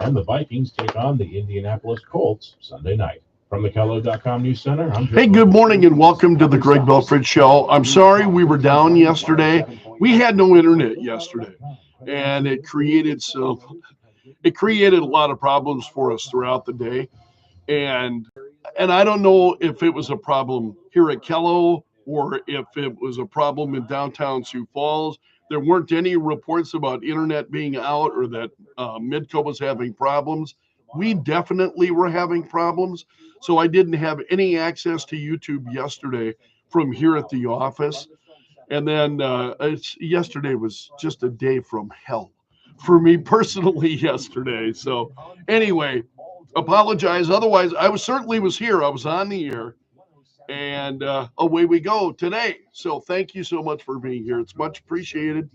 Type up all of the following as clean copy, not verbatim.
And the Vikings take on the Indianapolis Colts Sunday night. From the Kello.com News Center, I'm Joe. Hey, good morning and welcome to the Greg Belfrage Show. I'm sorry we were down yesterday. We had no internet yesterday, and it created a lot of problems for us throughout the day. And I don't know if it was a problem here at Kello or if it was a problem in downtown Sioux Falls. There weren't any reports about internet being out or that Midco was having problems. We definitely were having problems. So I didn't have any access to YouTube yesterday from here at the office. And then yesterday was just a day from hell for me personally yesterday. So anyway, apologize. Otherwise, I certainly was here. I was on the air. And away we go today. So thank you so much for being here. It's much appreciated.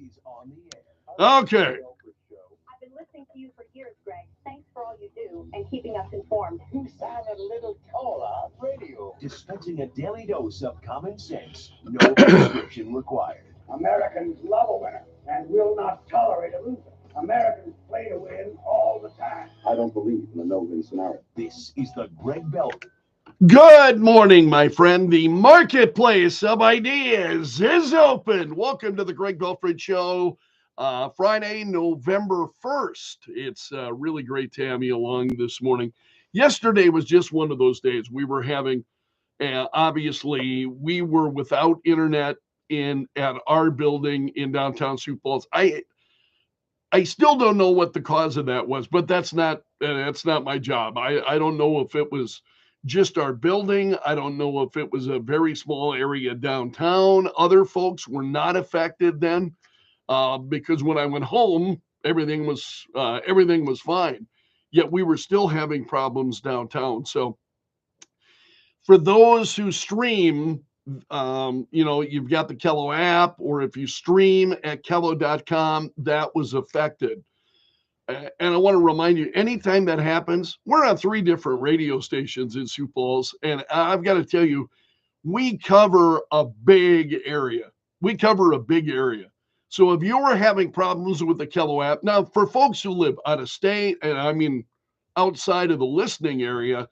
Okay. I've been listening to you for years, Greg. Thanks for all you do and keeping us informed. You sound a little taller on radio. Dispensing a daily dose of common sense. No prescription required. Americans love a winner and will not tolerate a loser. Americans play to win all the time. I don't believe in the no-win scenario. This is the Greg Bell. Good morning, my friend. The marketplace of ideas is open. Welcome to the Greg Belfrage Show. Friday, November 1st. It's really great to have you along this morning. Yesterday was just one of those days. We were having, obviously, we were without internet at our building in downtown Sioux Falls. I still don't know what the cause of that was, but that's not my job. I don't know if it was just our building. I don't know if it was a very small area downtown. Other folks were not affected then. Because when I went home, everything was fine. Yet we were still having problems downtown. So for those who stream, you've got the Kello app, or if you stream at Kello.com, that was affected. And I want to remind you, anytime that happens, we're on 3 different radio stations in Sioux Falls, and I've got to tell you, we cover a big area. So if you were having problems with the Kello app, now for folks who live out of state, and I mean outside of the listening area,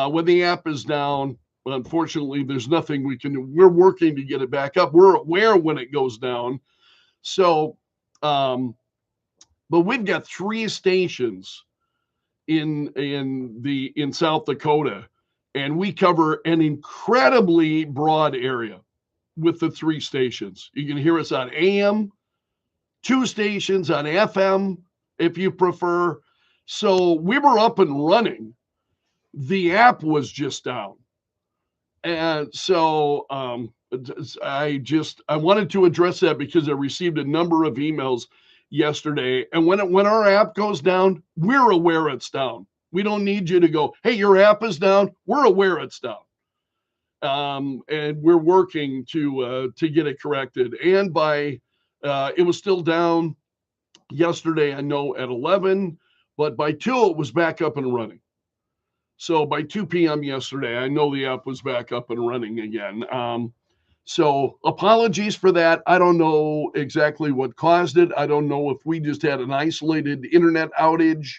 when the app is down, unfortunately, there's nothing we can do. We're working to get it back up. We're aware when it goes down. So, but we've got 3 stations in South Dakota, and we cover an incredibly broad area with the 3 stations. You can hear us on AM, 2 stations on FM, if you prefer. So we were up and running. The app was just down. And so I wanted to address that because I received a number of emails yesterday. And when our app goes down, we're aware it's down. We don't need you to go, hey, your app is down. We're aware it's down. And we're working to get it corrected. And it was still down yesterday, I know, at 11, but by 2, it was back up and running. So by 2 p.m. yesterday, I know the app was back up and running again. So apologies for that. I don't know exactly what caused it. I don't know if we just had an isolated internet outage,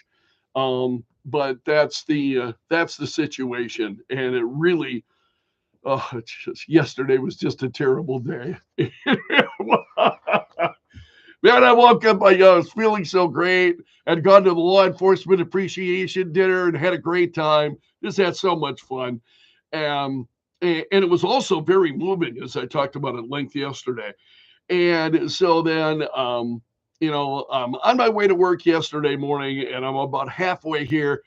but that's the situation. And it really, yesterday was just a terrible day. Man, I woke up, I was feeling so great. I'd gone to the law enforcement appreciation dinner and had a great time. Just had so much fun. And it was also very moving, as I talked about at length yesterday. And so then, I'm on my way to work yesterday morning, and I'm about halfway here,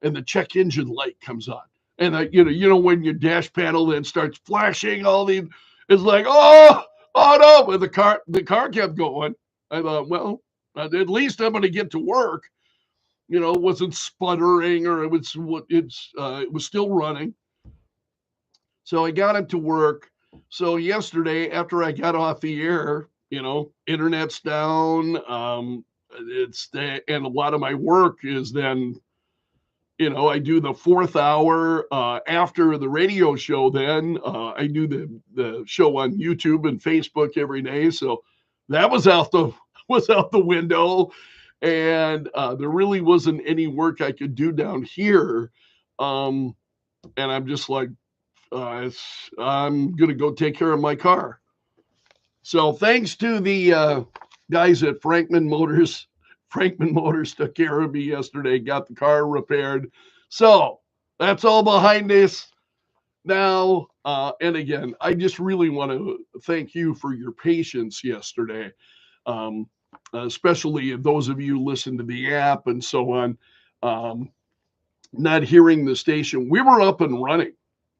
and the check engine light comes on. And when your dash panel then starts flashing, it's like, oh no, and the car kept going. I thought, well, at least I'm going to get to work. It wasn't sputtering, or it was still running. So I got it to work. So yesterday, after I got off the air, internet's down. And a lot of my work is then, I do the 4th hour after the radio show. Then I do the show on YouTube and Facebook every day. So that was out the window. And there really wasn't any work I could do down here. And I'm just like, I'm going to go take care of my car. So thanks to the guys at Frankman Motors. Frankman Motors took care of me yesterday, got the car repaired. So that's all behind us now. And again, I just really want to thank you for your patience yesterday, especially those of you who listen to the app and so on, not hearing the station. We were up and running.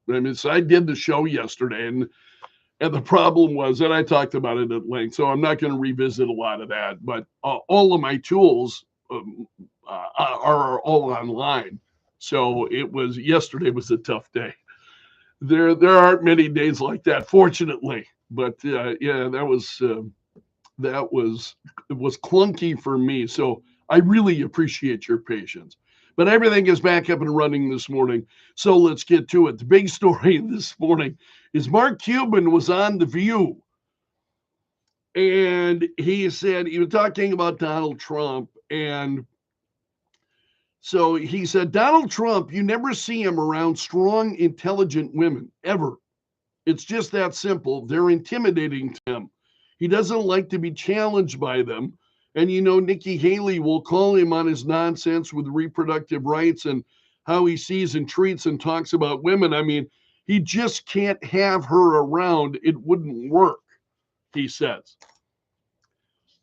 I mean, so I did the show yesterday, and the problem was, and I talked about it at length, so I'm not going to revisit a lot of that, but all of my tools are all online. So yesterday was a tough day. There aren't many days like that, fortunately, but yeah, it was clunky for me. So I really appreciate your patience. But everything is back up and running this morning. So let's get to it. The big story this morning is Mark Cuban was on The View. And he said, he was talking about Donald Trump. And so he said, Donald Trump, you never see him around strong, intelligent women, ever. It's just that simple. They're intimidating to him. He doesn't like to be challenged by them. And, Nikki Haley will call him on his nonsense with reproductive rights and how he sees and treats and talks about women. I mean, he just can't have her around. It wouldn't work, he says.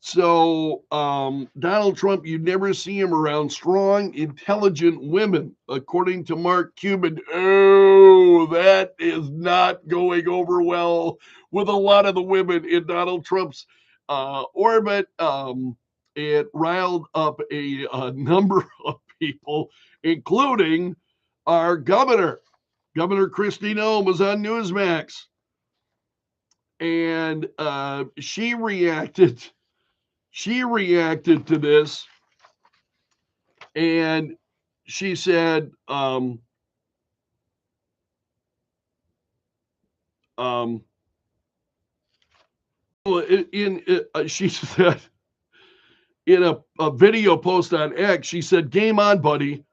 So Donald Trump, you never see him around strong, intelligent women, according to Mark Cuban. Oh, that is not going over well with a lot of the women in Donald Trump's orbit. It riled up a number of people, including our governor. Governor Kristi Noem was on Newsmax, and she reacted to this, and she said, she said in a video post on X, she said, "Game on, buddy.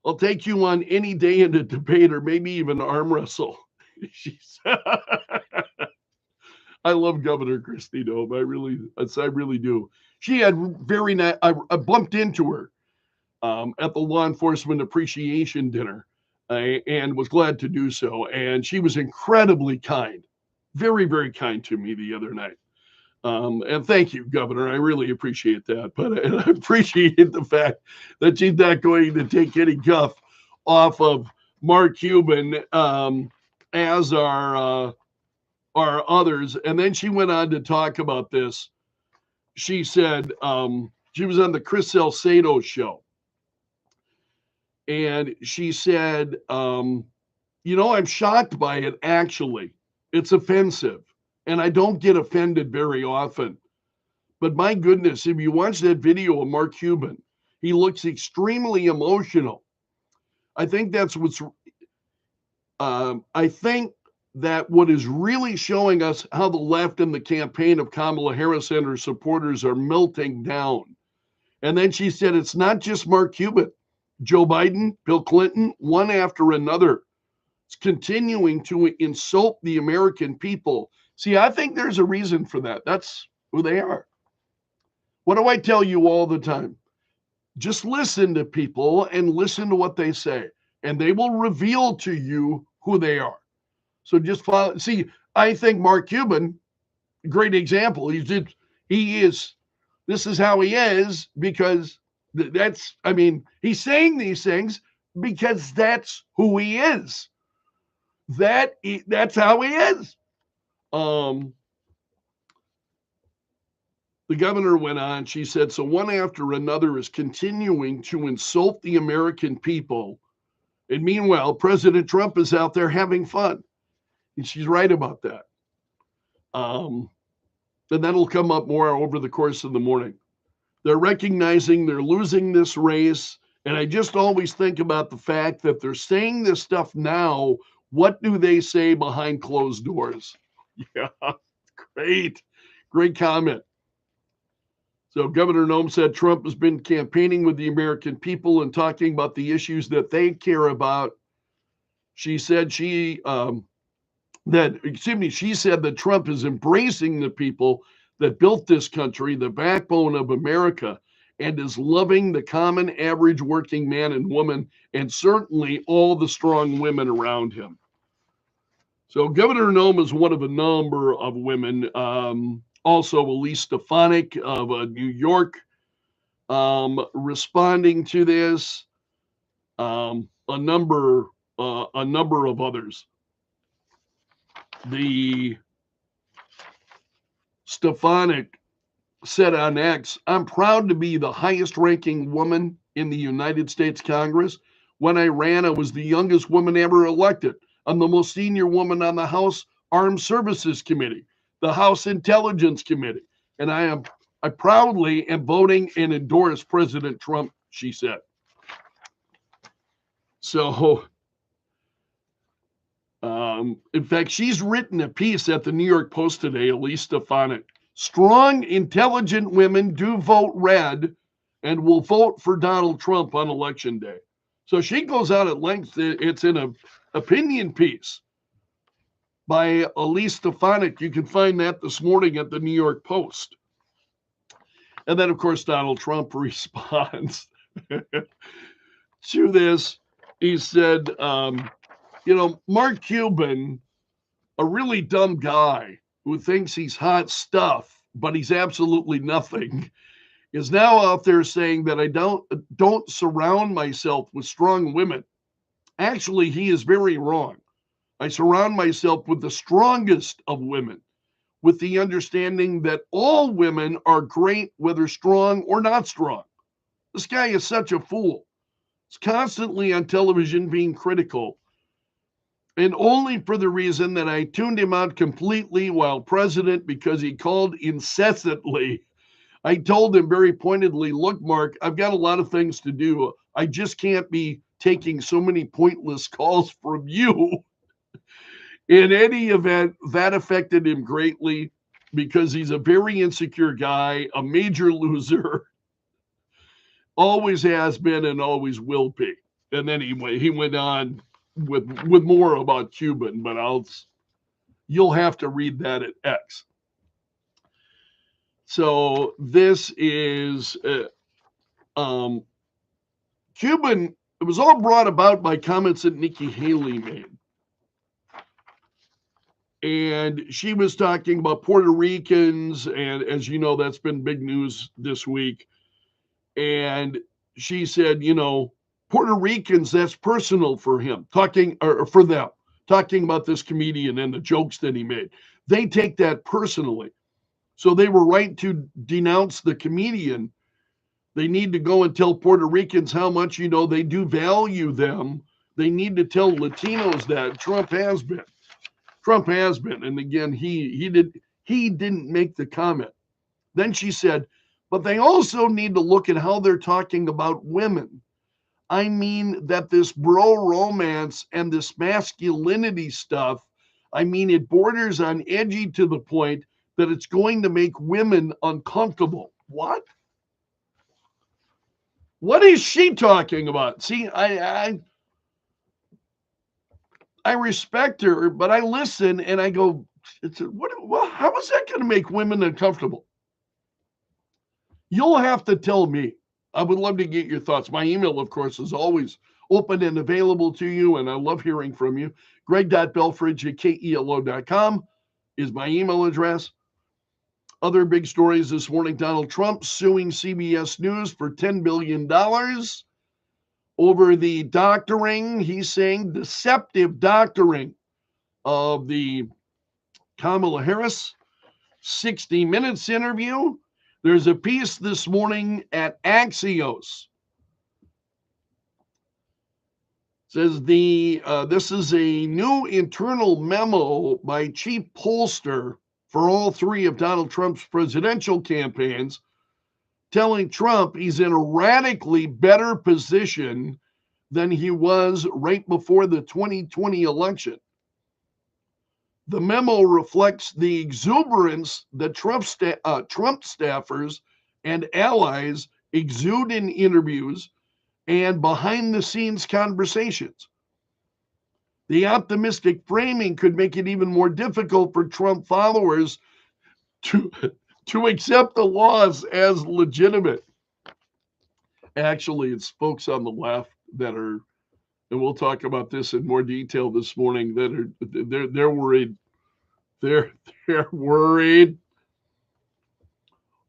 I'll take you on any day in a debate or maybe even arm wrestle." She said, I love Governor Kristi Noem. I really do. She had very nice. I bumped into her at the law enforcement appreciation dinner, and was glad to do so. And she was incredibly kind, very, very kind to me the other night. And thank you, Governor. I really appreciate that. But I appreciate the fact that she's not going to take any guff off of Mark Cuban, as are others. And then she went on to talk about this. She said she was on the Chris Salcedo show. And she said, I'm shocked by it, actually. It's offensive. And I don't get offended very often. But my goodness, if you watch that video of Mark Cuban, he looks extremely emotional. I think that's I think that what is really showing us how the left and the campaign of Kamala Harris and her supporters are melting down. And then she said, it's not just Mark Cuban. Joe Biden, Bill Clinton, one after another. It's continuing to insult the American people. See, I think there's a reason for that. That's who they are. What do I tell you all the time? Just listen to people and listen to what they say, and they will reveal to you who they are. So just follow. See, I think Mark Cuban, great example. This is how he is, because he's saying these things because that's who he is. That's how he is. The governor went on, she said, so one after another is continuing to insult the American people. And meanwhile, President Trump is out there having fun. And she's right about that. And that'll come up more over the course of the morning. They're recognizing they're losing this race. And I just always think about the fact that they're saying this stuff now. What do they say behind closed doors? Yeah, great comment. So Governor Nome said Trump has been campaigning with the American people and talking about the issues that they care about. She said she said that Trump is embracing the people that built this country, the backbone of America, and is loving the common average working man and woman, and certainly all the strong women around him. So Governor Nome is one of a number of women. Also, Elise Stefanik of New York responding to this. A number of others. The Stefanik said on X, "I'm proud to be the highest ranking woman in the United States Congress. When I ran, I was the youngest woman ever elected. I'm the most senior woman on the House Armed Services Committee, the House Intelligence Committee, and I proudly am voting and endorse President Trump," she said. So, in fact, she's written a piece at the New York Post today, Elise Stefanik. "Strong, intelligent women do vote red and will vote for Donald Trump on Election Day." So she goes out at length. It's in an opinion piece by Elise Stefanik. You can find that this morning at the New York Post. And then, of course, Donald Trump responds to this. He said, Mark Cuban, a really dumb guy who thinks he's hot stuff, but he's absolutely nothing, is now out there saying that I don't surround myself with strong women. Actually, he is very wrong. I surround myself with the strongest of women, with the understanding that all women are great, whether strong or not strong. This guy is such a fool. He's constantly on television being critical, and only for the reason that I tuned him out completely while president because he called incessantly. I told him very pointedly, "Look, Mark, I've got a lot of things to do. I just can't be taking so many pointless calls from you." In any event, that affected him greatly because he's a very insecure guy, a major loser, always has been and always will be. And then he went on with more about Cuban, but you'll have to read that at X. So this is Cuban. It was all brought about by comments that Nikki Haley made. And she was talking about Puerto Ricans, and as you know, that's been big news this week. And she said, Puerto Ricans, that's personal for him, for them, talking about this comedian and the jokes that he made. They take that personally. So they were right to denounce the comedian. They need to go and tell Puerto Ricans how much, they do value them. They need to tell Latinos that Trump has been. And again, he didn't make the comment. Then she said, but they also need to look at how they're talking about women. I mean that this bro romance and this masculinity stuff, it borders on edgy to the point that it's going to make women uncomfortable. What? What is she talking about? See, I respect her, but I listen and I go, how is that going to make women uncomfortable? You'll have to tell me. I would love to get your thoughts. My email, of course, is always open and available to you, and I love hearing from you. greg.belfrage@kelo.com is my email address. Other big stories this morning: Donald Trump suing CBS News for $10 billion over the doctoring, he's saying deceptive doctoring of the Kamala Harris 60 Minutes interview. There's a piece this morning at Axios. It says this is a new internal memo by chief pollster for all three of Donald Trump's presidential campaigns, telling Trump he's in a radically better position than he was right before the 2020 election. The memo reflects the exuberance that Trump staffers and allies exude in interviews and behind-the-scenes conversations. The optimistic framing could make it even more difficult for Trump followers to accept the laws as legitimate. Actually, it's folks on the left that are, and we'll talk about this in more detail this morning, that are they're worried. They're worried.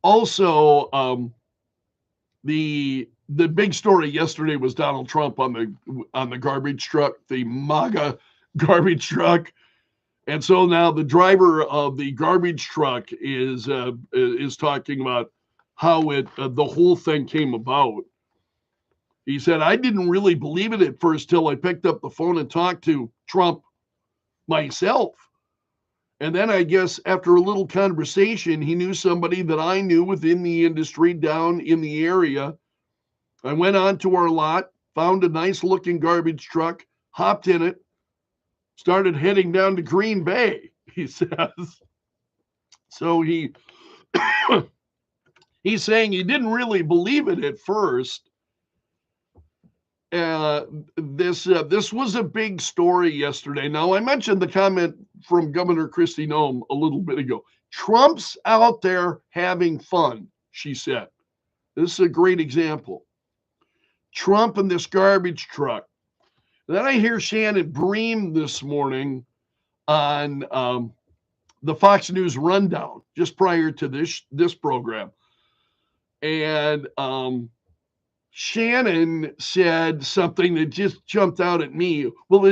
Also, the big story yesterday was Donald Trump on the garbage truck, the MAGA garbage truck. And so now the driver of the garbage truck is talking about how the whole thing came about. He said, I didn't really believe it at first till I picked up the phone and talked to Trump myself. And then I guess after a little conversation, he knew somebody that I knew within the industry down in the area. I went onto our lot, found a nice looking garbage truck, hopped in it, started heading down to Green Bay, he says. So he's saying he didn't really believe it at first. This was a big story yesterday. Now, I mentioned the comment from Governor Kristi Noem a little bit ago. Trump's out there having fun, she said. This is a great example. Trump and this garbage truck. Then I hear Shannon Bream this morning on the Fox News Rundown, just prior to this program. And Shannon said something that just jumped out at me. Well,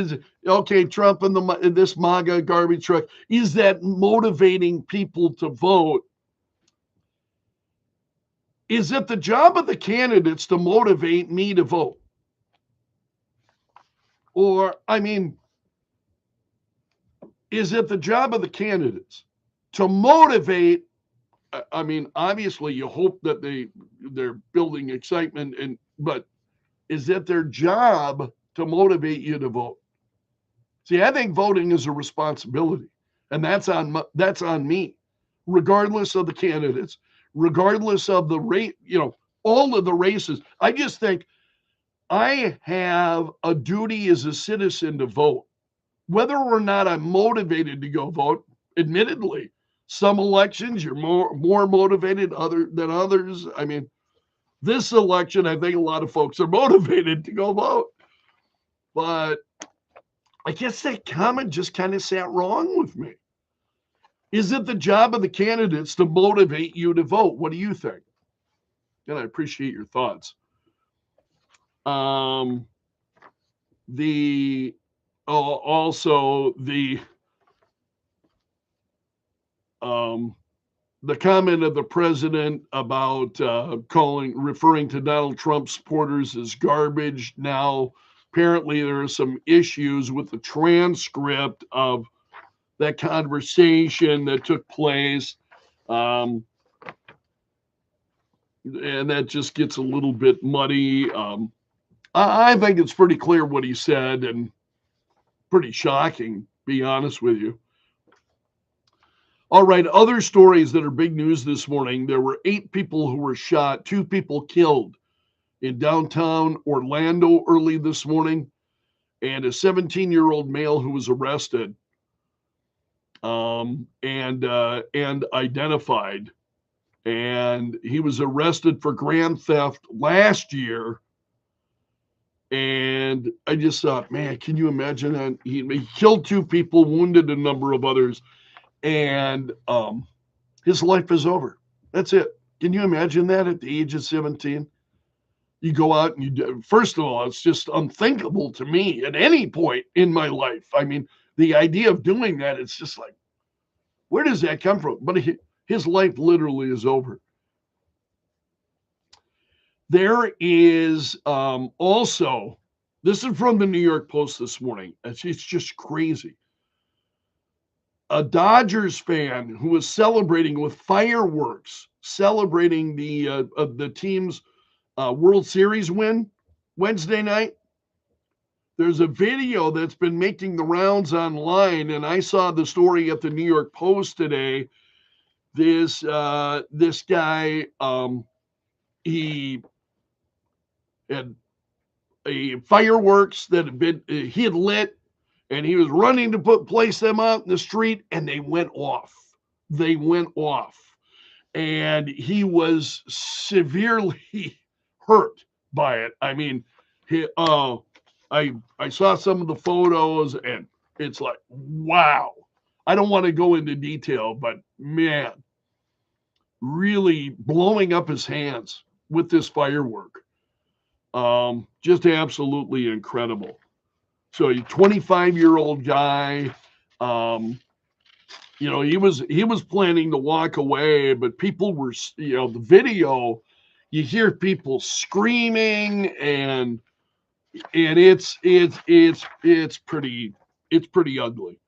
Trump and this MAGA garbage truck, is that motivating people to vote? Is it the job of the candidates to motivate me to vote? Or, is it the job of the candidates to motivate? Obviously, you hope that they're building excitement, but is it their job to motivate you to vote? See, I think voting is a responsibility, and that's on me, regardless of the candidates, regardless of the rate, all of the races. I just think I have a duty as a citizen to vote, whether or not I'm motivated to go vote. Admittedly, some elections you're more motivated than others. This election, I think a lot of folks are motivated to go vote. But I guess that comment just kind of sat wrong with me. Is it the job of the candidates to motivate you to vote? What do you think? And I appreciate your thoughts. The comment of the president about referring to Donald Trump supporters as garbage. Now, apparently there are some issues with the transcript of that conversation that took place. And that just gets a little bit muddy. I think it's pretty clear what he said, and pretty shocking, to be honest with you. All right, other stories that are big news this morning. There were 8 people who were shot, 2 people killed in downtown Orlando early this morning, and a 17-year-old male who was arrested and identified. And he was arrested for grand theft last year. And I just thought, man, can you imagine that? He killed 2 people, wounded a number of others. And his life is over. That's it. Can you imagine that at the age of 17? You go out and you do. First of all, it's just unthinkable to me at any point in my life. The idea of doing that, it's just like, where does that come from? But his life literally is over. There is also, this is from the New York Post this morning. It's just crazy. A Dodgers fan who was celebrating with fireworks, celebrating the team's World Series win Wednesday night. There's a video that's been making the rounds online, and I saw the story at the New York Post today. This guy he had fireworks that he had lit, and he was running to place them out in the street, and they went off. And he was severely hurt by it. I mean, I saw some of the photos, and it's like, wow. I don't want to go into detail, but man, really blowing up his hands with this firework. Just absolutely incredible. So a 25-year-old guy, he was planning to walk away, but people were, the video, you hear people screaming, and it's pretty ugly.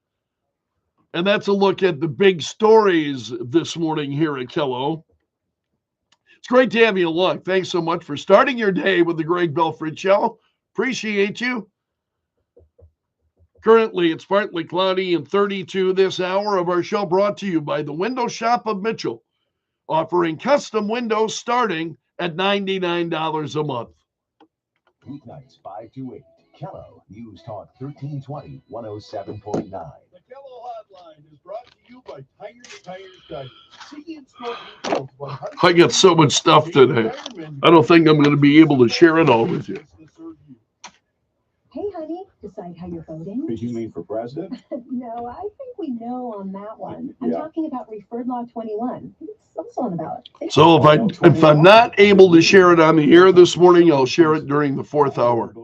And that's a look at the big stories this morning here at Kello. It's great to have you along. Thanks so much for starting your day with the Greg Belfrage Show. Appreciate you. Currently, it's partly cloudy and 32 this hour of our show, brought to you by the Window Shop of Mitchell, offering custom windows starting at $99 a month. Weeknights 5 to 8. Kello News Talk 1320 107.9. The Kello Hotline is brought to you by Tires. See in-store details about I got so much stuff today. I don't think I'm going to be able to share it all with you. Hey, honey, decide how you're voting? Did you mean for president? No, I think we know on that one. I'm Yeah. talking about Referred Law 21. It's also on the ballot. So if I'm not able to share it on the air this morning, I'll share it during the fourth hour.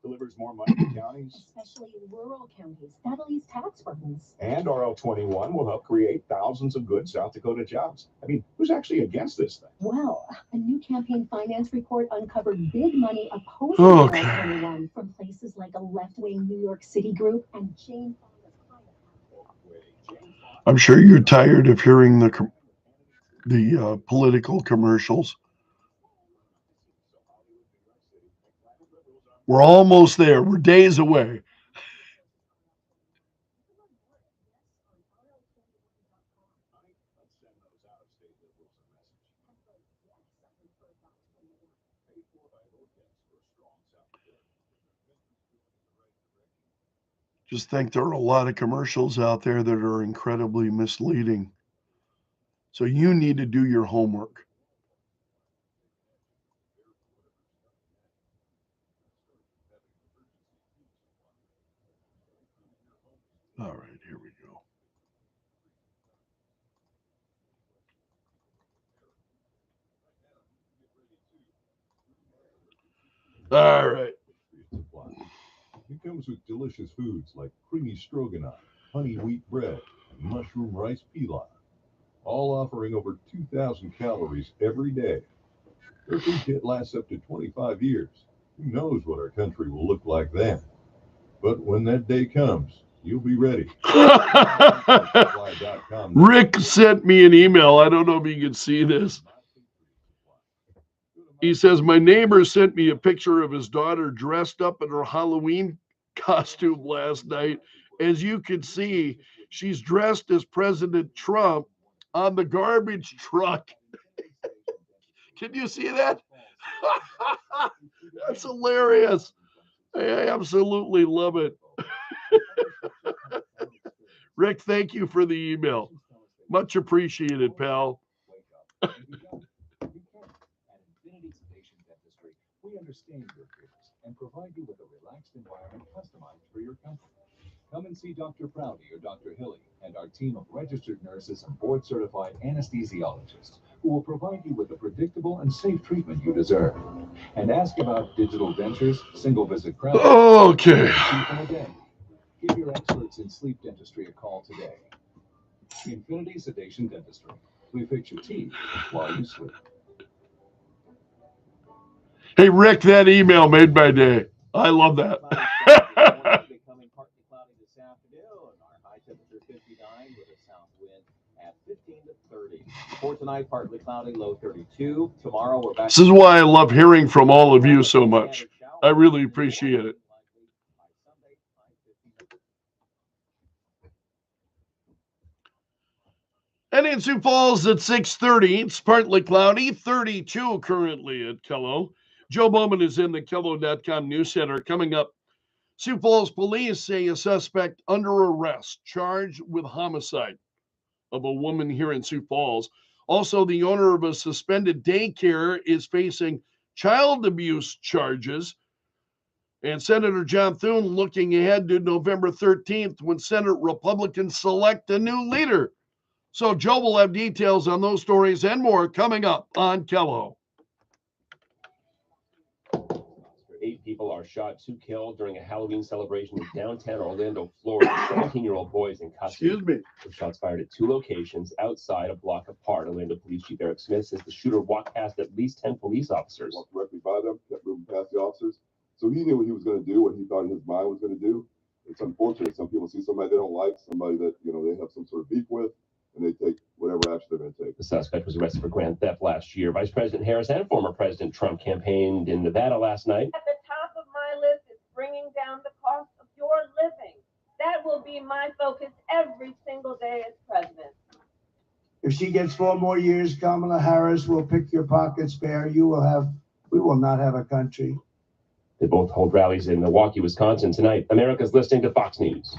Delivers more money to counties. Especially in rural counties. That'll ease tax burdens. And RL21 will help create thousands of good South Dakota jobs. I mean, who's actually against this thing? Well, a new campaign finance report uncovered big money opposing Okay. RL 21 from places like a left-wing New York City group and Jane Fonda's climate. I'm sure you're tired of hearing the political commercials. We're almost there. We're days away. Just think there are a lot of commercials out there that are incredibly misleading. So you need to do your homework. All right, here we go. All right. It comes with delicious foods like creamy stroganoff, honey wheat bread, and mushroom rice pilaf, all offering over 2,000 calories every day. Their food kit lasts up to 25 years. Who knows what our country will look like then? But when that day comes, you'll be ready. Rick sent me an email. I don't know if you can see this. He says, my neighbor sent me a picture of his daughter dressed up in her Halloween costume last night. As you can see, she's dressed as President Trump on the garbage truck. Can you see that? That's hilarious. I absolutely love it. Rick, thank you for the email. Much appreciated, pal. We understand your fears and provide you with a relaxed environment customized for your comfort. Come and see Dr. Prouty or Dr. Hilly and our team of registered nurses and board-certified anesthesiologists who will provide you with the predictable and safe treatment you deserve. And ask about digital dentures, single-visit crowns. Okay. Give your experts in sleep dentistry a call today. Infinity Sedation Dentistry. We fix your teeth while you sleep. Hey, Rick, that email made my day. I love that. Becoming partly cloudy this afternoon. Our high temperature 59 with a south wind at 15 to 30. For tonight, partly cloudy, low 32. Tomorrow, we're back. This is why I love hearing from all of you so much. I really appreciate it. And in Sioux Falls at 6:30, it's partly cloudy, 32 currently at Kello. Joe Bowman is in the Kello.com news center. Coming up, Sioux Falls police say a suspect under arrest, charged with homicide of a woman here in Sioux Falls. Also, the owner of a suspended daycare is facing child abuse charges. And Senator John Thune looking ahead to November 13th when Senate Republicans select a new leader. So Joe will have details on those stories and more coming up on Kello. 8 people are shot, 2 killed during a Halloween celebration in downtown Orlando, Florida. 17-year-old boys in custody. Excuse me. With shots fired at 2 locations outside a block apart. Orlando Police Chief Eric Smith says the shooter walked past at least 10 police officers. Walked directly by them, kept moving past the officers. So he knew what he was going to do, what he thought in his mind was going to do. It's unfortunate. Some people see somebody they don't like, somebody that, they have some sort of beef with, and they take whatever action they're going to take. The suspect was arrested for grand theft last year. Vice President Harris and former President Trump campaigned in Nevada last night. At the top of my list is bringing down the cost of your living. That will be my focus every single day as president. If she gets 4 more years, Kamala Harris will pick your pockets bare. We will not have a country. They both hold rallies in Milwaukee, Wisconsin tonight. America's listening to Fox News.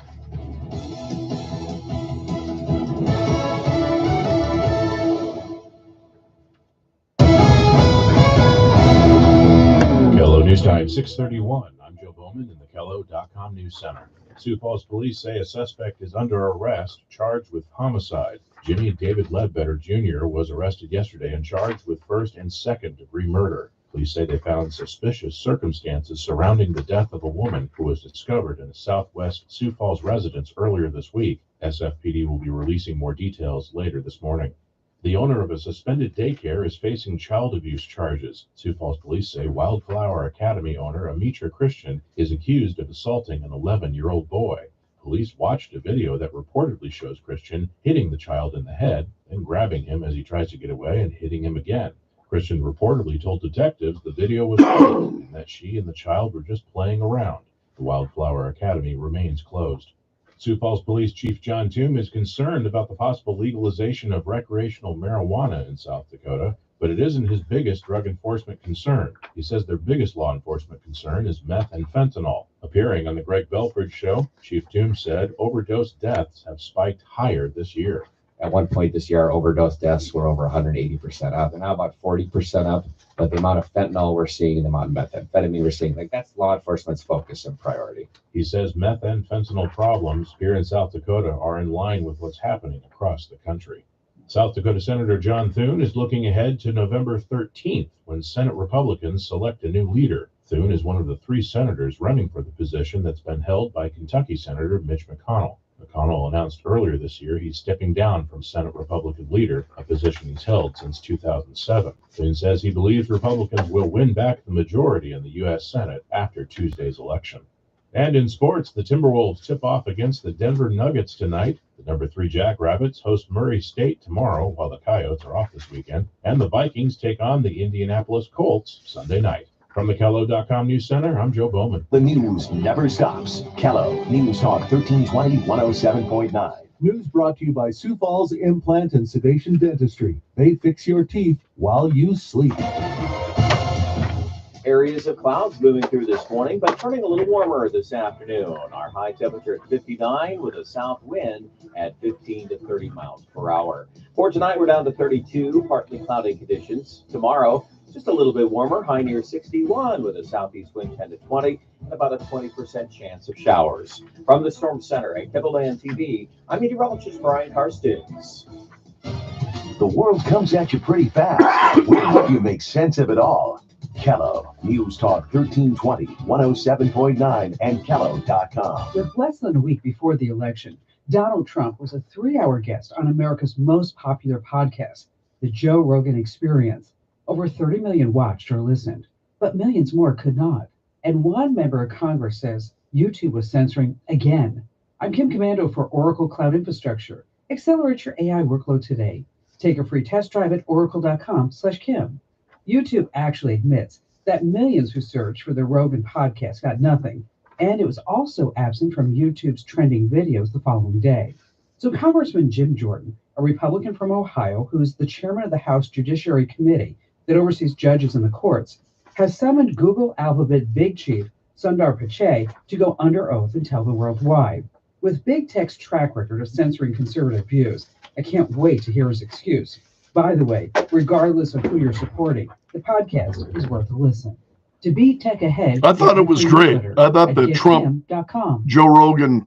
Kello News Time, 6:31. I'm Joe Bowman in the Kello.com News Center. Sioux Falls police say a suspect is under arrest, charged with homicide. Jimmy David Ledbetter Jr. was arrested yesterday and charged with first and second-degree murder. Police say they found suspicious circumstances surrounding the death of a woman who was discovered in a southwest Sioux Falls residence earlier this week. SFPD will be releasing more details later this morning. The owner of a suspended daycare is facing child abuse charges. Sioux Falls police say Wildflower Academy owner Amitra Christian is accused of assaulting an 11-year-old boy. Police watched a video that reportedly shows Christian hitting the child in the head and grabbing him as he tries to get away and hitting him again. Christian reportedly told detectives the video was fake and that she and the child were just playing around. The Wildflower Academy remains closed. Sioux Falls Police Chief John Toome is concerned about the possible legalization of recreational marijuana in South Dakota, but it isn't his biggest drug enforcement concern. He says their biggest law enforcement concern is meth and fentanyl. Appearing on the Greg Belfrage show, Chief Toome said overdose deaths have spiked higher this year. At one point this year, our overdose deaths were over 180% up. They're now about 40% up, but the amount of fentanyl we're seeing and the amount of methamphetamine we're seeing, that's law enforcement's focus and priority. He says meth and fentanyl problems here in South Dakota are in line with what's happening across the country. South Dakota Senator John Thune is looking ahead to November 13th when Senate Republicans select a new leader. Thune is one of the 3 senators running for the position that's been held by Kentucky Senator Mitch McConnell. McConnell announced earlier this year he's stepping down from Senate Republican leader, a position he's held since 2007. Thune says he believes Republicans will win back the majority in the U.S. Senate after Tuesday's election. And in sports, the Timberwolves tip off against the Denver Nuggets tonight. The number 3 Jackrabbits host Murray State tomorrow, while the Coyotes are off this weekend. And the Vikings take on the Indianapolis Colts Sunday night. From the Kello.com News Center, I'm Joe Bowman. The news never stops. Kello News Talk 1320 107.9. News brought to you by Sioux Falls Implant and Sedation Dentistry. They fix your teeth while you sleep. Areas of clouds moving through this morning, but turning a little warmer this afternoon. Our high temperature at 59 with a south wind at 15 to 30 miles per hour. For tonight, we're down to 32, partly cloudy conditions. Tomorrow, just a little bit warmer, high near 61 with a southeast wind 10 to 20 and about a 20% chance of showers. From the Storm Center at Kettleland TV, I'm meteorologist Brian Karstens. The world comes at you pretty fast. We'll help you make sense of it all. Kello News Talk 1320 107.9 and Kello.com. With less than a week before the election, Donald Trump was a 3-hour guest on America's most popular podcast, The Joe Rogan Experience. Over 30 million watched or listened, but millions more could not. And one member of Congress says YouTube was censoring again. I'm Kim Commando for Oracle Cloud Infrastructure. Accelerate your AI workload today. Take a free test drive at oracle.com/Kim. YouTube actually admits that millions who searched for the Rogan podcast got nothing, and it was also absent from YouTube's trending videos the following day. So Congressman Jim Jordan, a Republican from Ohio, who's the chairman of the House Judiciary Committee that oversees judges in the courts, has summoned Google Alphabet big chief Sundar Pichai to go under oath and tell the world why. With Big Tech's track record of censoring conservative views, I can't wait to hear his excuse. By the way, regardless of who you're supporting, the podcast is worth a listen. To beat tech ahead, I thought it was great. I thought the Trump, Joe Rogan,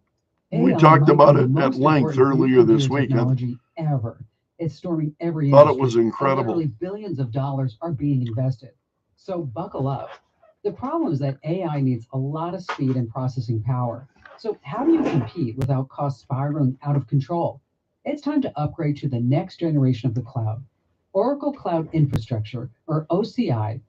we talked about it at length earlier this week. Technology ever. It's storming every Thought industry. it was incredible. Literally billions of dollars are being invested. So buckle up. The problem is that AI needs a lot of speed and processing power. So how do you compete without costs spiraling out of control? It's time to upgrade to the next generation of the cloud. Oracle Cloud Infrastructure, or OCI.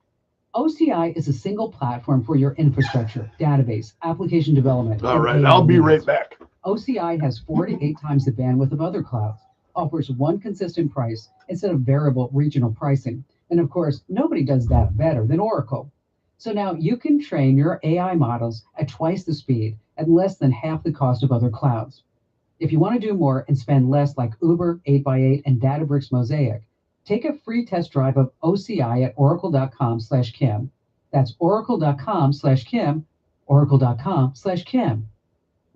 OCI is a single platform for your infrastructure, database, application development. All and right, AI I'll be needs. right back. OCI has 4 to 8 times the bandwidth of other clouds, offers one consistent price instead of variable regional pricing. And of course, nobody does that better than Oracle. So now you can train your AI models at twice the speed at less than half the cost of other clouds. If you want to do more and spend less like Uber, 8x8, and Databricks Mosaic, take a free test drive of OCI at oracle.com/Kim. That's oracle.com/Kim, oracle.com/Kim.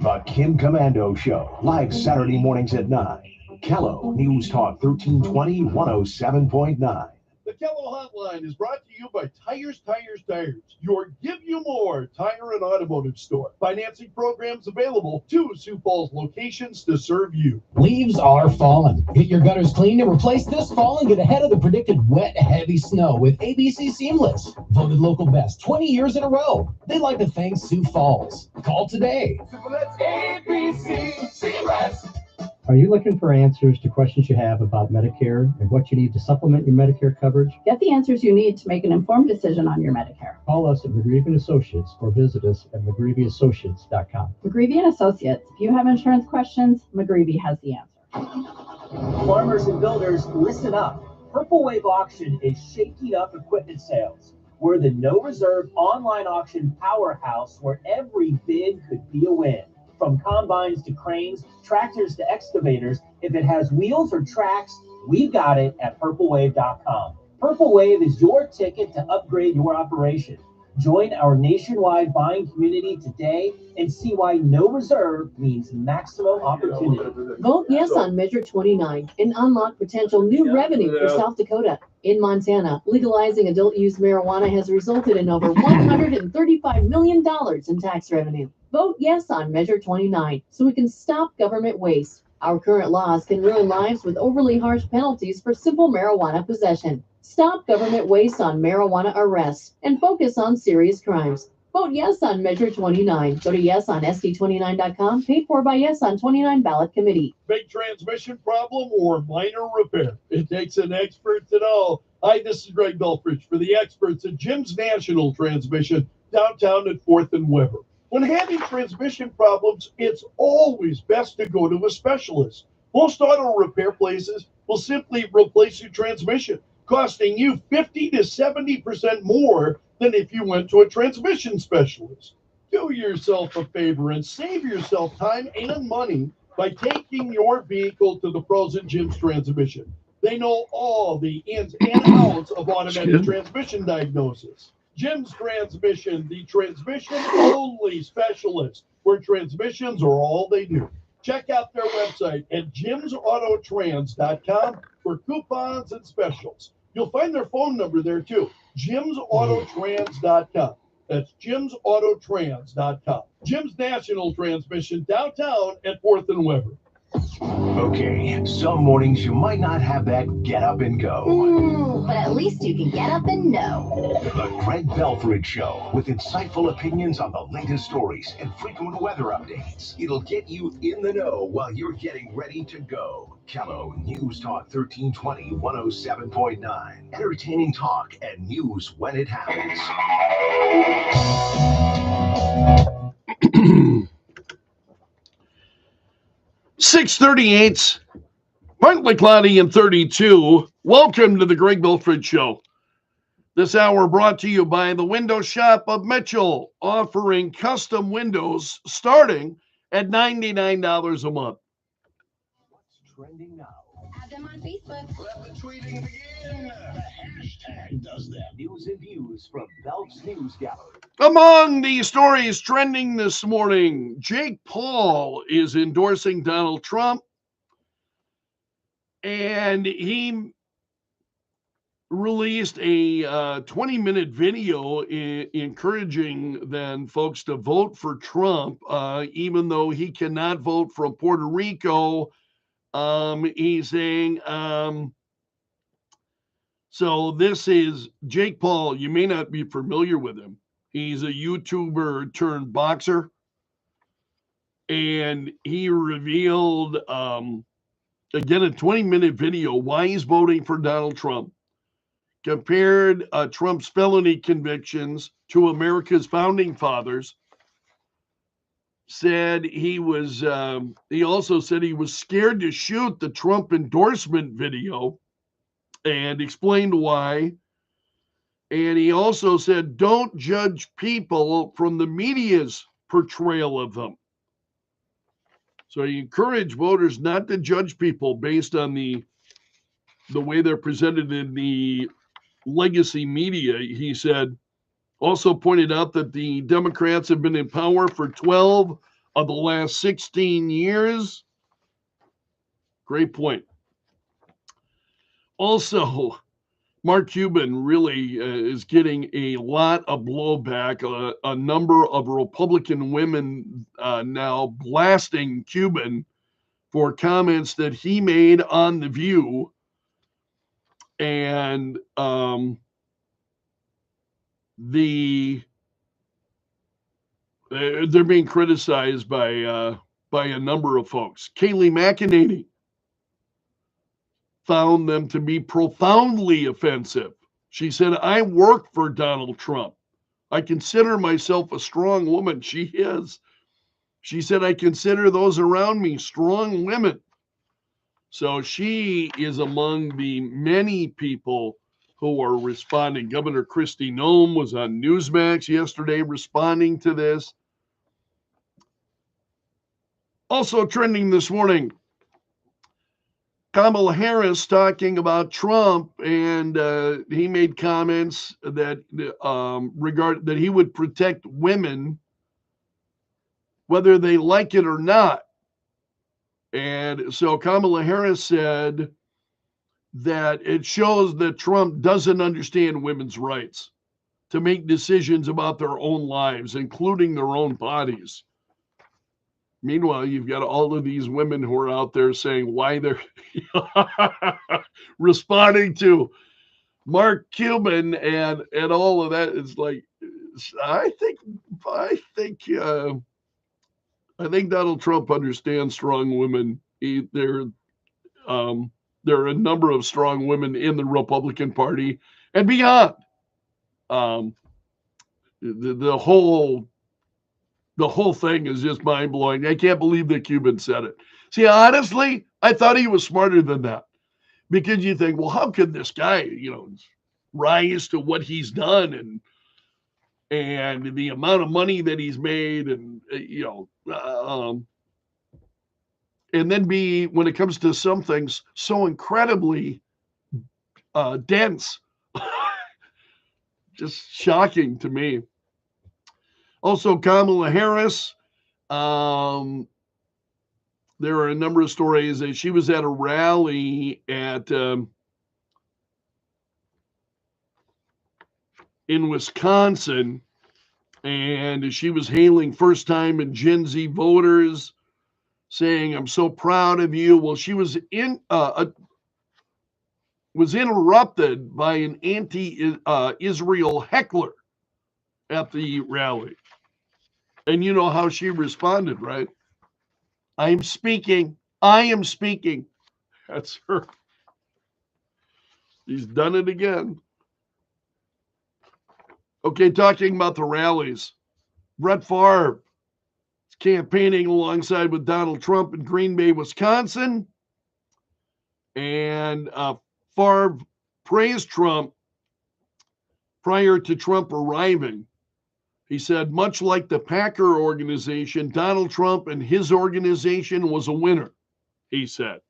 The Kim Commando Show, live Saturday mornings at 9. Kello News Talk 1320 107.9. The Kello Hotline is brought to you by Tires, your Give You More tire and automotive store. Financing programs available. 2 Sioux Falls locations to serve you. Leaves are falling. Get your gutters cleaned and replace this fall and get ahead of the predicted wet, heavy snow with ABC Seamless. Voted local best 20 years in a row. They'd like to thank Sioux Falls. Call today. ABC Seamless. Are you looking for answers to questions you have about Medicare and what you need to supplement your Medicare coverage? Get the answers you need to make an informed decision on your Medicare. Call us at McGreevy & Associates or visit us at McGreevyAssociates.com. McGreevy & Associates. If you have insurance questions, McGreevy has the answer. Farmers and builders, listen up. Purple Wave Auction is shaking up equipment sales. We're the no reserve online auction powerhouse where every bid could be a win. From combines to cranes, tractors to excavators, if it has wheels or tracks, we've got it at purplewave.com. Purple Wave is your ticket to upgrade your operation. Join our nationwide buying community today and see why no reserve means maximum opportunity. Vote yes on Measure 29 and unlock potential new revenue for South Dakota. In Montana, legalizing adult use marijuana has resulted in over $135 million in tax revenue. Vote yes on Measure 29 so we can stop government waste. Our current laws can ruin lives with overly harsh penalties for simple marijuana possession. Stop government waste on marijuana arrests and focus on serious crimes. Vote yes on Measure 29. Go to yesonsd29.com, paid for by Yes on 29 ballot committee. Big transmission problem or minor repair? It takes an expert to know. Hi, this is Greg Belfrage for the experts at Jim's National Transmission, downtown at 4th and Weber. When having transmission problems, it's always best to go to a specialist. Most auto repair places will simply replace your transmission, costing you 50 to 70% more than if you went to a transmission specialist. Do yourself a favor and save yourself time and money by taking your vehicle to the pros at Jim's Transmission. They know all the ins and outs of automatic transmission diagnosis. Jim's Transmission, the transmission-only specialist, where transmissions are all they do. Check out their website at jimsautotrans.com for coupons and specials. You'll find their phone number there too, jimsautotrans.com. That's jimsautotrans.com. Jim's National Transmission, downtown at 4th and Weber. Okay, some mornings you might not have that get up and go. But at least you can get up and know. The Greg Belfrage Show, with insightful opinions on the latest stories and frequent weather updates. It'll get you in the know while you're getting ready to go. Kello News Talk 1320 107.9. Entertaining talk and news when it happens. 6:38, partly cloudy and 32. Welcome to the Greg Belfrage Show. This hour brought to you by the Window Shop of Mitchell, offering custom windows starting at $99 a month. trending now. Add them on Facebook. Let the tweeting begin. The hashtag does that. News and views from Belf's News Gallery. Among the stories trending this morning, Jake Paul is endorsing Donald Trump, and he released a 20-minute video encouraging then folks to vote for Trump, even though he cannot vote from Puerto Rico. He's saying, so this is Jake Paul. You may not be familiar with him. He's a YouTuber turned boxer. And he revealed, again, a 20-minute video, why he's voting for Donald Trump. Compared Trump's felony convictions to America's founding fathers. Said he was, he also said he was scared to shoot the Trump endorsement video and explained why. And he also said, don't judge people from the media's portrayal of them. So he encouraged voters not to judge people based on the way they're presented in the legacy media. He said, also pointed out that the Democrats have been in power for 12 of the last 16 years. Great point. Also, Mark Cuban really is getting a lot of blowback. A number of Republican women now blasting Cuban for comments that he made on The View. And they're being criticized by a number of folks. Kayleigh McEnany found them to be profoundly offensive. She said, I work for Donald Trump. I consider myself a strong woman. She is. She said, I consider those around me strong women. So she is among the many people who are responding. Governor Kristi Noem was on Newsmax yesterday responding to this. Also trending this morning, Kamala Harris talking about Trump, and he made comments that that he would protect women whether they like it or not. And so Kamala Harris said that it shows that Trump doesn't understand women's rights to make decisions about their own lives, including their own bodies. Meanwhile, you've got all of these women who are out there saying why they're responding to Mark Cuban and all of that. It's like, I think Donald Trump understands strong women. There are a number of strong women in the Republican Party and beyond. The whole thing is just mind-blowing. I can't believe that Cuban said it. See, honestly, I thought he was smarter than that. Because you think, well, how could this guy, rise to what he's done and the amount of money that he's made and, and then be, when it comes to some things, so incredibly dense. Just shocking to me. Also, Kamala Harris, there are a number of stories that she was at a rally in Wisconsin, and she was hailing first-time and Gen Z voters, saying, I'm so proud of you. Well, she was interrupted by an anti-Israel heckler at the rally. And you know how she responded, right? I am speaking. That's her. She's done it again. Okay, talking about the rallies. Brett Favre is campaigning alongside with Donald Trump in Green Bay, Wisconsin. And Favre praised Trump prior to Trump arriving. He said, much like the Packer organization, Donald Trump and his organization was a winner, he said.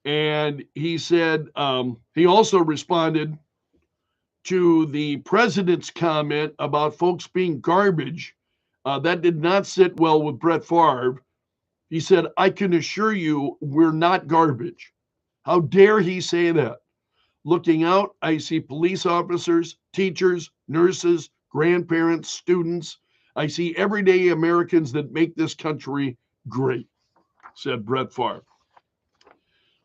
And he said he also responded to the president's comment about folks being garbage. That did not sit well with Brett Favre. He said, I can assure you we're not garbage. How dare he say that? Looking out, I see police officers, teachers, nurses, grandparents, students. I see everyday Americans that make this country great, said Brett Favre.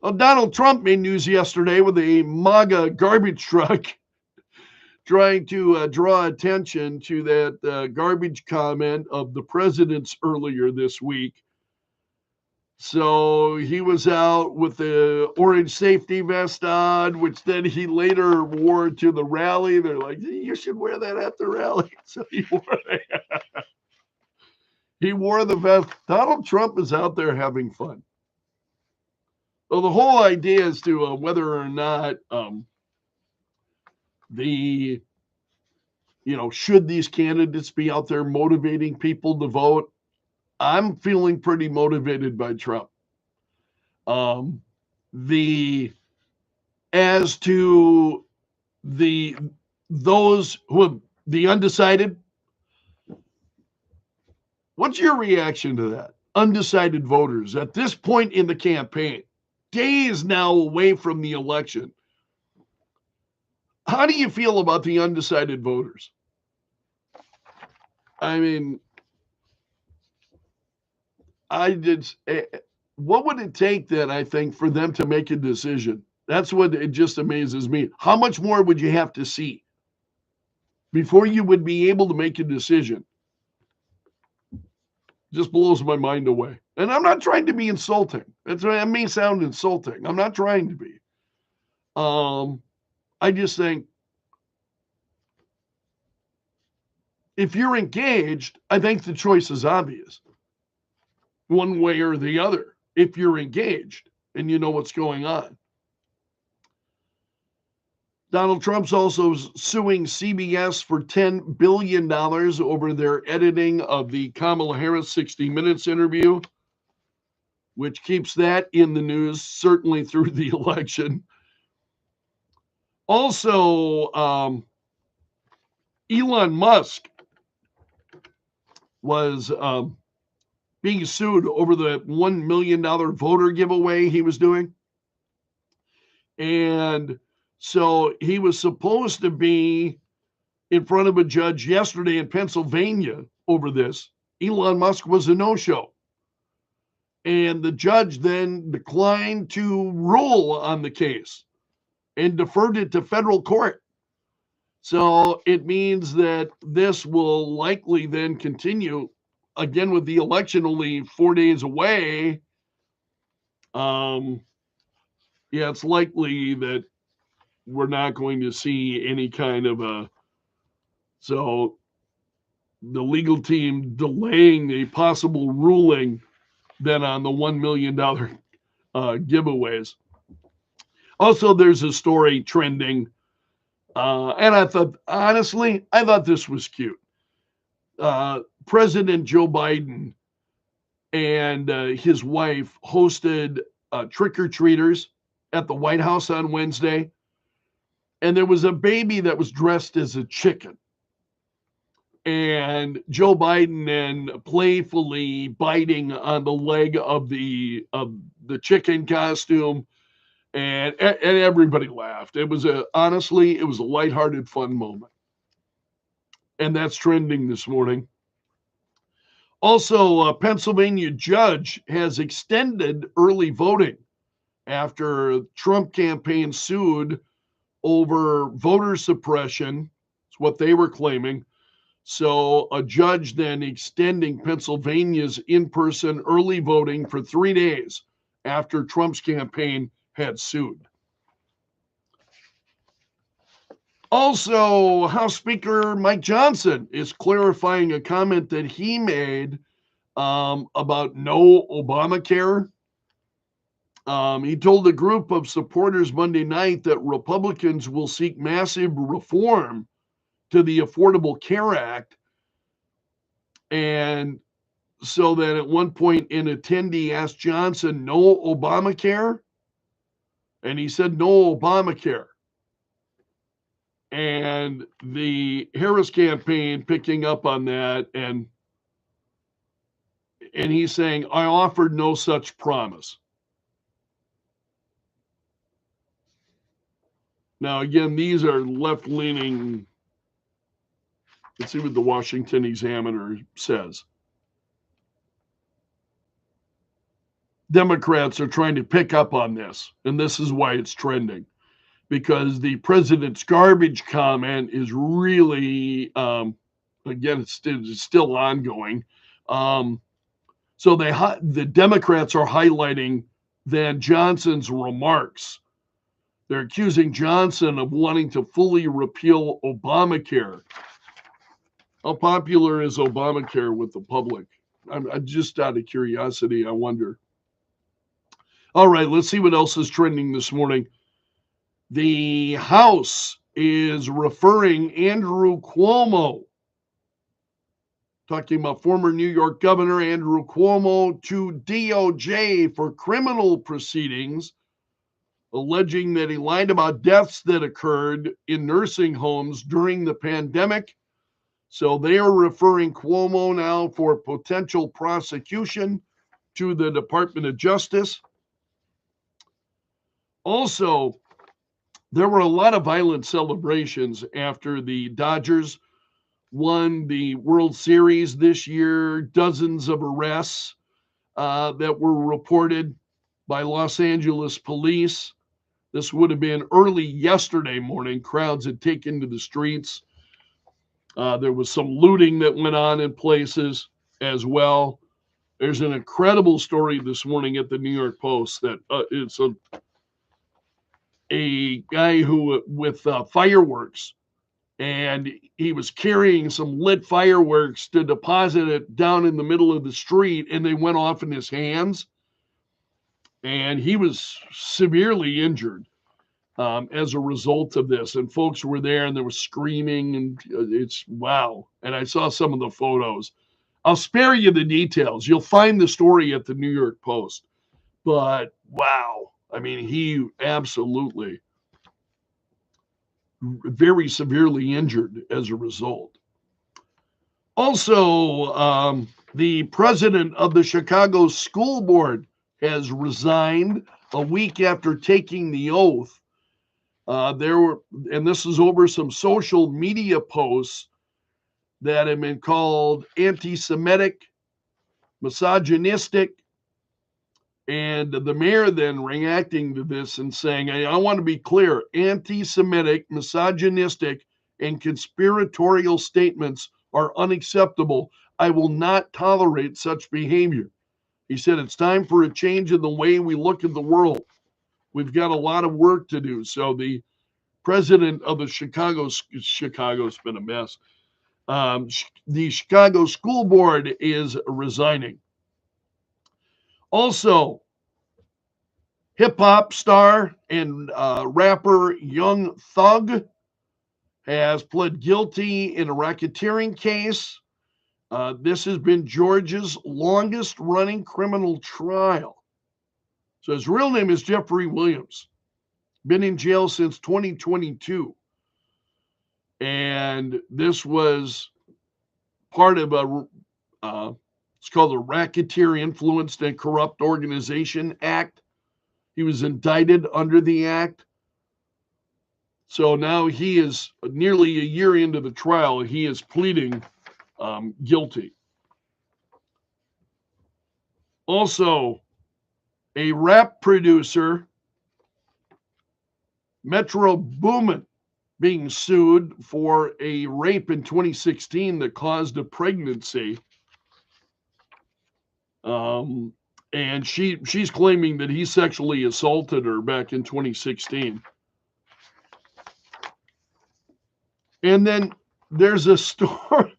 Well, Donald Trump made news yesterday with a MAGA garbage truck trying to draw attention to that garbage comment of the president's earlier this week. So he was out with the orange safety vest on, which then he later wore to the rally. They're like, you should wear that at the rally. So he wore that. He wore the vest. Donald Trump is out there having fun. So the whole idea is to whether or not should these candidates be out there motivating people to vote? I'm feeling pretty motivated by Trump. As to those who have the undecided, what's your reaction to that? Undecided voters at this point in the campaign, days now away from the election. How do you feel about the undecided voters? I mean, what would it take then, I think, for them to make a decision? That's what it just amazes me. How much more would you have to see before you would be able to make a decision? Just blows my mind away. And I'm not trying to be insulting. That may sound insulting. I'm not trying to be. I just think if you're engaged, I think the choice is obvious. One way or the other, if you're engaged and you know what's going on. Donald Trump's also suing CBS for $10 billion over their editing of the Kamala Harris 60 Minutes interview, which keeps that in the news, certainly through the election. Also, Elon Musk was being sued over the $1 million voter giveaway he was doing. And so he was supposed to be in front of a judge yesterday in Pennsylvania over this. Elon Musk was a no-show. And the judge then declined to rule on the case and deferred it to federal court. So it means that this will likely then continue again with the election only 4 days away. It's likely that we're not going to see any kind of so the legal team delaying a possible ruling then on the $1 million giveaways. Also, there's a story trending, and I thought this was cute. President Joe Biden and his wife hosted trick-or-treaters at the White House on Wednesday, and there was a baby that was dressed as a chicken. And Joe Biden then playfully biting on the leg of the chicken costume, and everybody laughed. It was honestly, it was a lighthearted, fun moment. And that's trending this morning. Also, a Pennsylvania judge has extended early voting after Trump campaign sued over voter suppression. It's what they were claiming. So a judge then extending Pennsylvania's in-person early voting for 3 days after Trump's campaign had sued. Also, House Speaker Mike Johnson is clarifying a comment that he made about no Obamacare. He told a group of supporters Monday night that Republicans will seek massive reform to the Affordable Care Act. And so that at one point an attendee asked Johnson, no Obamacare? And he said, no Obamacare. And the Harris campaign picking up on that, and he's saying, I offered no such promise. Now, again, these are left-leaning. Let's see what the Washington Examiner says. Democrats are trying to pick up on this, and this is why it's trending. Because the president's garbage comment is really, again, it's still ongoing. So the Democrats are highlighting Van Johnson's remarks. They're accusing Johnson of wanting to fully repeal Obamacare. How popular is Obamacare with the public? I'm just out of curiosity, I wonder. All right, let's see what else is trending this morning. The House is referring Andrew Cuomo, talking about former New York Governor Andrew Cuomo, to DOJ for criminal proceedings, alleging that he lied about deaths that occurred in nursing homes during the pandemic. So they are referring Cuomo now for potential prosecution to the Department of Justice. Also, there were a lot of violent celebrations after the Dodgers won the World Series this year. Dozens of arrests that were reported by Los Angeles police. This would have been early yesterday morning. Crowds had taken to the streets. There was some looting that went on in places as well. There's an incredible story this morning at the New York Post that it's a guy who with fireworks, and he was carrying some lit fireworks to deposit it down in the middle of the street, and they went off in his hands, and he was severely injured as a result of this. And folks were there, and there was screaming, and it's wow. And I saw some of the photos. I'll spare you the details. You'll find the story at the New York Post. But wow, I mean, he absolutely very severely injured as a result. Also, the president of the Chicago School Board has resigned a week after taking the oath. And this is over some social media posts that have been called anti-Semitic, misogynistic, and the mayor then reacting to this and saying, I want to be clear, anti-Semitic, misogynistic, and conspiratorial statements are unacceptable. I will not tolerate such behavior. He said, it's time for a change in the way we look at the world. We've got a lot of work to do. So the president of the Chicago's been a mess. The Chicago School Board is resigning. Also, hip-hop star and rapper Young Thug has pled guilty in a racketeering case. This has been Georgia's longest-running criminal trial. So his real name is Jeffrey Williams. Been in jail since 2022. And this was part of it's called the Racketeer Influenced and Corrupt Organization Act. He was indicted under the act. So now he is nearly a year into the trial. He is pleading guilty. Also, a rap producer, Metro Boomin, being sued for a rape in 2016 that caused a pregnancy. And she's claiming that he sexually assaulted her back in 2016. And then there's a story.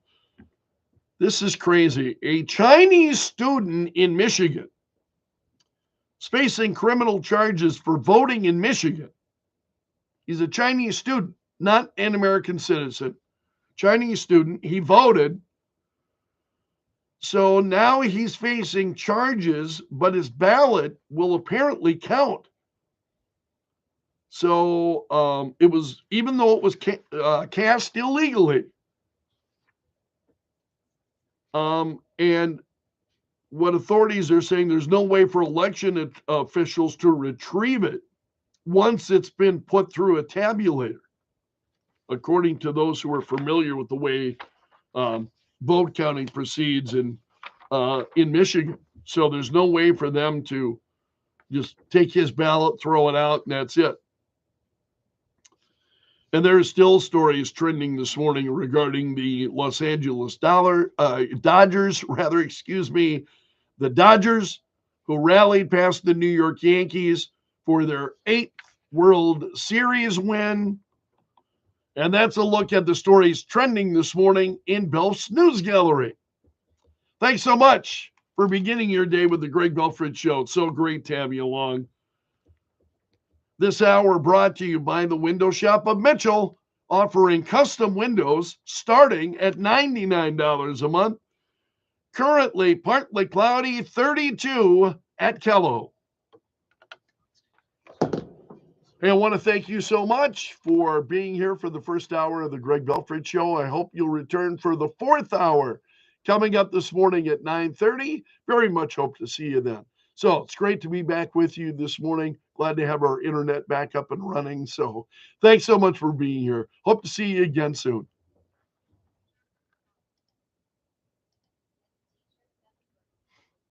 This is crazy. A Chinese student in Michigan is facing criminal charges for voting in Michigan. He's a Chinese student, not an American citizen. Chinese student. He voted. So now he's facing charges, but his ballot will apparently count. So it was, even though it was cast illegally, and what authorities are saying, there's no way for election officials to retrieve it once it's been put through a tabulator, according to those who are familiar with the way vote counting proceeds in Michigan. So there's no way for them to just take his ballot, throw it out, and that's it. And there are still stories trending this morning regarding the Los Angeles Dodgers, the Dodgers, who rallied past the New York Yankees for their 8th World Series win. And that's a look at the stories trending this morning in Belf's News Gallery. Thanks so much for beginning your day with the Greg Belfrage Show. It's so great to have you along. This hour brought to you by the Window Shop of Mitchell, offering custom windows starting at $99 a month. Currently partly cloudy, 32 at Kello. Hey, I want to thank you so much for being here for the first hour of the Greg Belfrage Show. I hope you'll return for the 4th hour coming up this morning at 9:30. Very much hope to see you then. So it's great to be back with you this morning. Glad to have our internet back up and running. So thanks so much for being here. Hope to see you again soon.